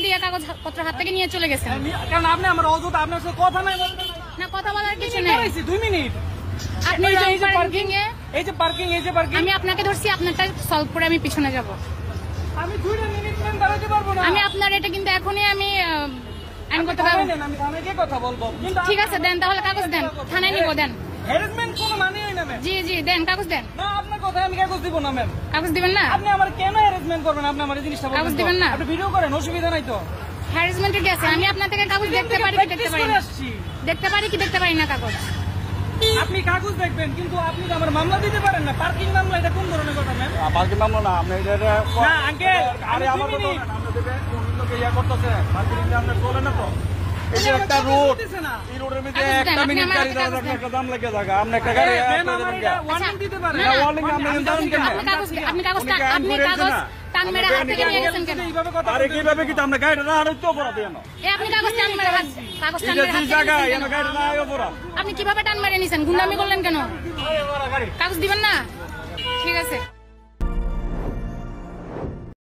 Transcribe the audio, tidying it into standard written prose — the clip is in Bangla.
দিয়ে কাগজপত্র হাত থেকে নিয়ে চলে গেছেন। কারণ আপনি আমার অযথা আপনার সাথে কথা নাই না, কথা বলার কিছু নেই। 2 মিনিট আপনি পার্কিং এ, এই যে পার্কিং আমি আপনাকে ধরছি, আপনারটা সলভ করে আমি পিছনে যাব। আমি 2 মিনিট পর্যন্ত দাঁড়াতে পারবো না। আমি আপনার এটা কিন্তু এখনই আমি আইন করতে পারবো। আমি থানায় গিয়ে কথা বলবো। ঠিক আছে, দেন তাহলে কাগজ দেন, থানায় নিব, দেন। হ্যারাসমেন্ট কোনো মানে হয় না ম্যাম। জি জি, দেন কাগজ দেন। না, আপনার কথা আমি কাগজ দিব না ম্যাম। কাগজ দিবেন না? আপনি আমার কেন হ্যারাসমেন্ট করবেন? আপনি আমার এই জিনিসটা বলবেন। কাগজ দিবেন না? আপনি ভিডিও করেন, অসুবিধা নাই তো। হ্যারাসমেন্টের কি আছে? আমি আপনার থেকে কাগজ দেখতে পারি কি দেখতে পারি না? দেখতে পারি কি দেখতে পারি না কাগজ? আপনি কাগজ দেখবেন, কিন্তু আপনি তো আমার মামলা দিতে পারেন না। পার্কিং মামলা, এটা কোন ধরনের কথা ম্যাম? পার্কিং মামলা না, আপনি এটা না আঙ্কেল, আরে আমার কথা বলেন, আপনি দেবেন কোন লোকে ইয়া করতেছে পার্কিং এ আপনি চলে না তো। এই যে একটা রোড, এই রোডের মধ্যে একটা মিনিট গাড়ি দাঁড়ানোর একটা দাম লাগে জায়গা। আপনি একটা গাড়ি ম্যাম আমার এটা ওয়ার্নিং দিতে পারেন। না, ওয়ার্নিং আপনি জানেন কেন? আপনি কাগজ টান মেরে হাত থেকে নিয়ে গেছেন কেন? এইভাবে কথা আরে কিভাবে কি আপনি গাড়িটা না আরো তো অপরাধ দেন। আপনি কাগজ টান মেরে হাত এটা থেকে যে জায়গা নিয়েছেন এখানে কেন? গাড়িটা না অপরাধ। আপনি কিভাবে টান মেরে নিছেন? গুন্ডামি করলেন কেন? কাগজ দিবেন না?